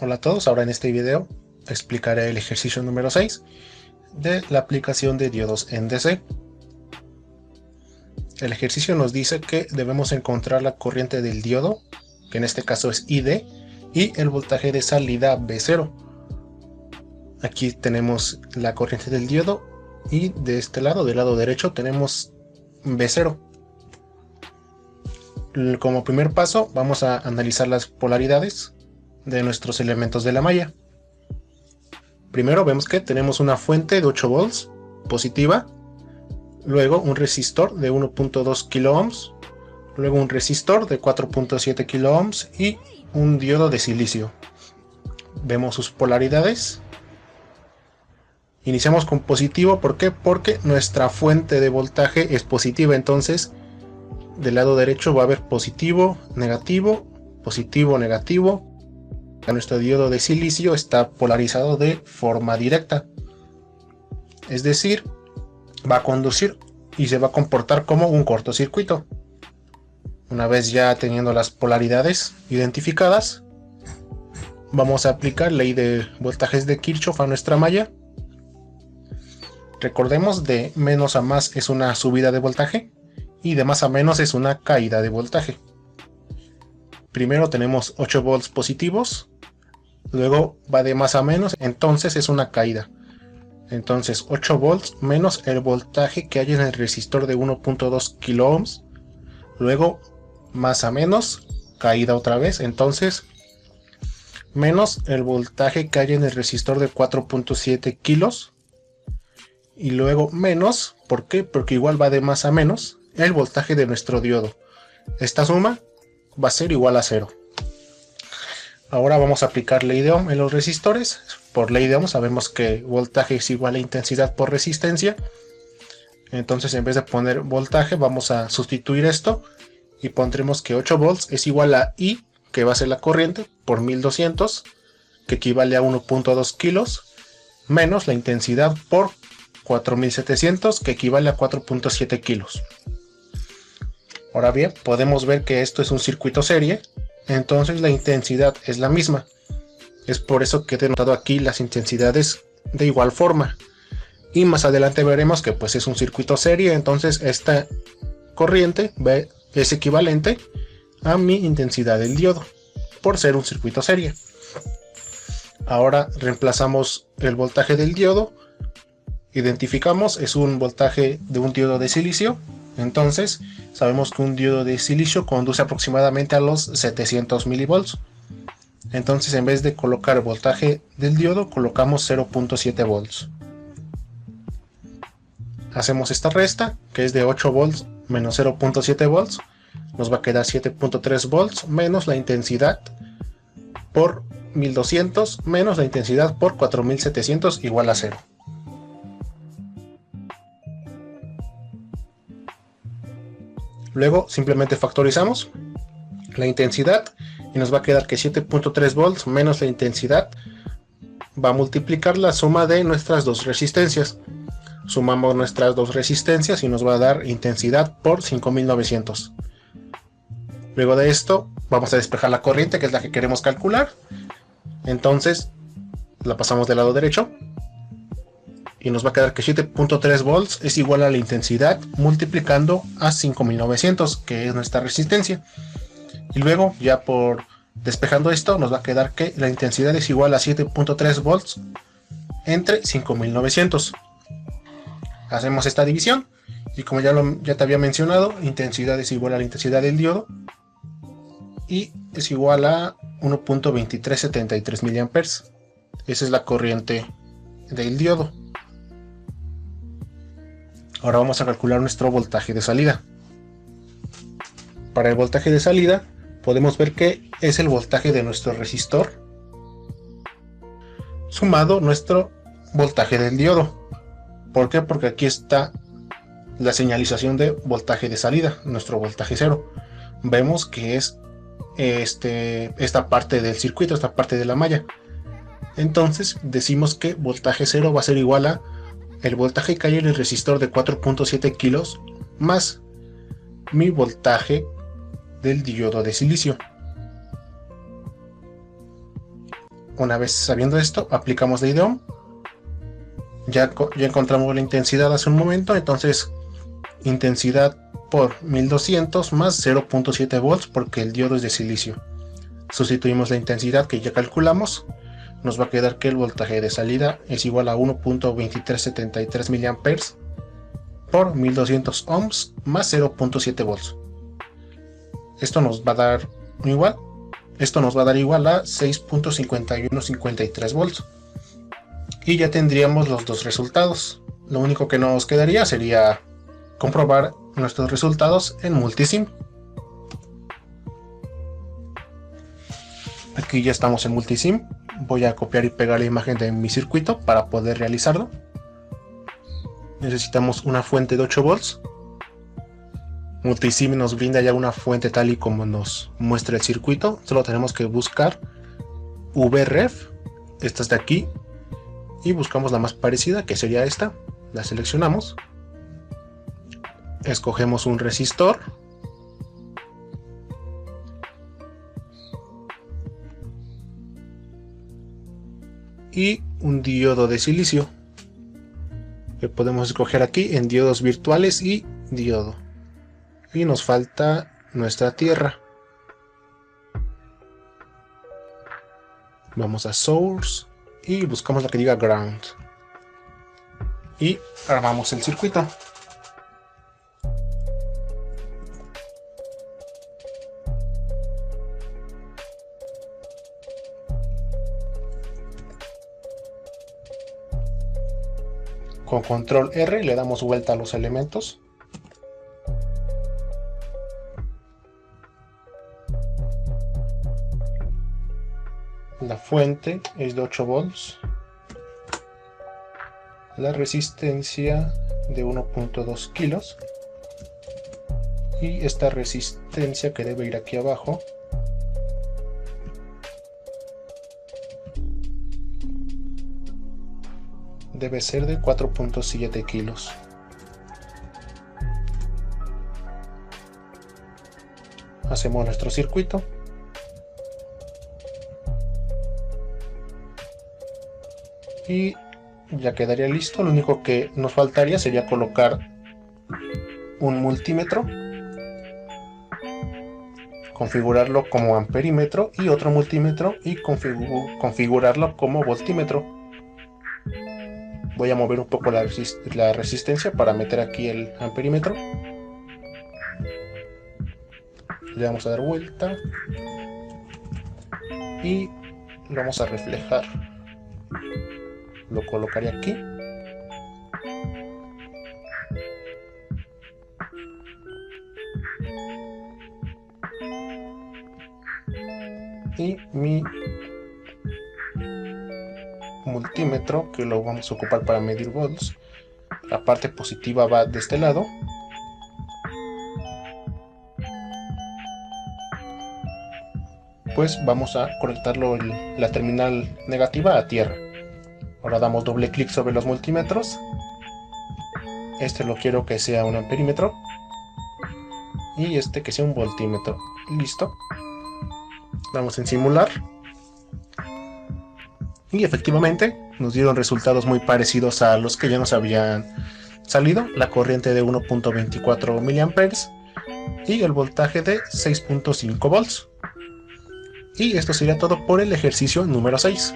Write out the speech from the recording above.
Hola a todos, ahora en este video explicaré el ejercicio número 6 de la aplicación de diodos en DC. El ejercicio nos dice que debemos encontrar la corriente del diodo, que en este caso es ID, y el voltaje de salida V0. Aquí tenemos la corriente del diodo y de este lado, del lado derecho, tenemos V0. Como primer paso vamos a analizar las polaridades de nuestros elementos de la malla. Primero vemos que tenemos una fuente de 8 volts positiva, luego un resistor de 1.2 kilo ohms, luego un resistor de 4.7 kilo ohms y un diodo de silicio. Vemos sus polaridades. Iniciamos con positivo, ¿por qué? Porque nuestra fuente de voltaje es positiva, entonces del lado derecho va a haber positivo, negativo, positivo, negativo. Nuestro diodo de silicio está polarizado de forma directa, es decir, va a conducir y se va a comportar como un cortocircuito. Una vez ya teniendo las polaridades identificadas, vamos a aplicar ley de voltajes de Kirchhoff a nuestra malla. Recordemos, de menos a más es una subida de voltaje y de más a menos es una caída de voltaje. Primero tenemos 8 volts positivos, luego va de más a menos, entonces es una caída. Entonces 8 volts menos el voltaje que hay en el resistor de 1.2 kilo ohms, luego más a menos, caída otra vez, entonces menos el voltaje que hay en el resistor de 4.7 kilos, y luego menos, ¿por qué? Porque igual va de más a menos el voltaje de nuestro diodo. Esta suma va a ser igual a 0. Ahora vamos a aplicar ley de Ohm en los resistores. Por ley de Ohm sabemos que voltaje es igual a intensidad por resistencia. Entonces, en vez de poner voltaje, vamos a sustituir esto y pondremos que 8 volts es igual a I, que va a ser la corriente, por 1200, que equivale a 1.2 kilos, menos la intensidad por 4700, que equivale a 4.7 kilos. Ahora bien, podemos ver que esto es un circuito serie, entonces la intensidad es la misma. Es por eso que he denotado aquí las intensidades de igual forma. Y más adelante veremos que pues es un circuito serie, entonces esta corriente es equivalente a mi intensidad del diodo, por ser un circuito serie. Ahora reemplazamos el voltaje del diodo. Identificamos, es un voltaje de un diodo de silicio. Entonces sabemos que un diodo de silicio conduce aproximadamente a los 700 milivolts. Entonces, en vez de colocar el voltaje del diodo, colocamos 0.7 volts. Hacemos esta resta, que es de 8 volts menos 0.7 volts. Nos va a quedar 7.3 volts menos la intensidad por 1200 menos la intensidad por 4700 igual a 0. Luego simplemente factorizamos la intensidad y nos va a quedar que 7.3 volts menos la intensidad va a multiplicar la suma de nuestras dos resistencias. Sumamos nuestras dos resistencias y nos va a dar intensidad por 5900. Luego de esto vamos a despejar la corriente, que es la que queremos calcular. Entonces la pasamos del lado derecho y nos va a quedar que 7.3 volts es igual a la intensidad multiplicando a 5900, que es nuestra resistencia. Y luego, ya por despejando esto, nos va a quedar que la intensidad es igual a 7.3 volts entre 5900. Hacemos esta división y como ya te había mencionado, intensidad es igual a la intensidad del diodo y es igual a 1.2373 mA. Esa es la corriente del diodo. Ahora vamos a calcular nuestro voltaje de salida. Para el voltaje de salida podemos ver que es el voltaje de nuestro resistor sumado nuestro voltaje del diodo. ¿Por qué? Porque aquí está la señalización de voltaje de salida, nuestro voltaje cero. Vemos que es esta parte del circuito, esta parte de la malla. Entonces decimos que voltaje cero va a ser igual a el voltaje que hay en el resistor de 4.7 kilos más mi voltaje del diodo de silicio. Una vez sabiendo esto, aplicamos la IDOM. Ya encontramos la intensidad hace un momento, entonces intensidad por 1200 más 0.7 volts porque el diodo es de silicio. Sustituimos la intensidad que ya calculamos, nos va a quedar que el voltaje de salida es igual a 1.2373 mA por 1200 ohms más 0.7 volts. Esto nos va a dar igual a 6.5153 volts. Y ya tendríamos los dos resultados. Lo único que nos quedaría sería comprobar nuestros resultados en Multisim. Aquí ya estamos en Multisim. Voy a copiar y pegar la imagen de mi circuito para poder realizarlo. Necesitamos una fuente de 8 volts. Multisim nos brinda ya una fuente tal y como nos muestra el circuito. Solo tenemos que buscar VREF, esta es de aquí, y buscamos la más parecida, que sería esta. La seleccionamos, escogemos un resistor, y un diodo de silicio, que podemos escoger aquí en diodos virtuales y diodo. Y nos falta nuestra tierra. Vamos a Source y buscamos la que diga Ground. Y armamos el circuito. Con control R le damos vuelta a los elementos. La fuente es de 8 volts. La resistencia de 1.2 kilos. Y esta resistencia que debe ir aquí abajo debe ser de 4.7 kilos. Hacemos nuestro circuito. Y ya quedaría listo. Lo único que nos faltaría sería colocar un multímetro, configurarlo como amperímetro, y otro multímetro y configurarlo como voltímetro. Voy a mover un poco la resistencia para meter aquí el amperímetro. Le vamos a dar vuelta y lo vamos a reflejar. Lo colocaré aquí. Y mi multímetro, que lo vamos a ocupar para medir volts, la parte positiva va de este lado. Pues vamos a conectarlo en la terminal negativa a tierra. Ahora damos doble clic sobre los multímetros. Este lo quiero que sea un amperímetro y este que sea un voltímetro. Listo. Damos en simular y efectivamente nos dieron resultados muy parecidos a los que ya nos habían salido. La corriente de 1.24 mA y el voltaje de 6.5 volts. Y esto sería todo por el ejercicio número 6.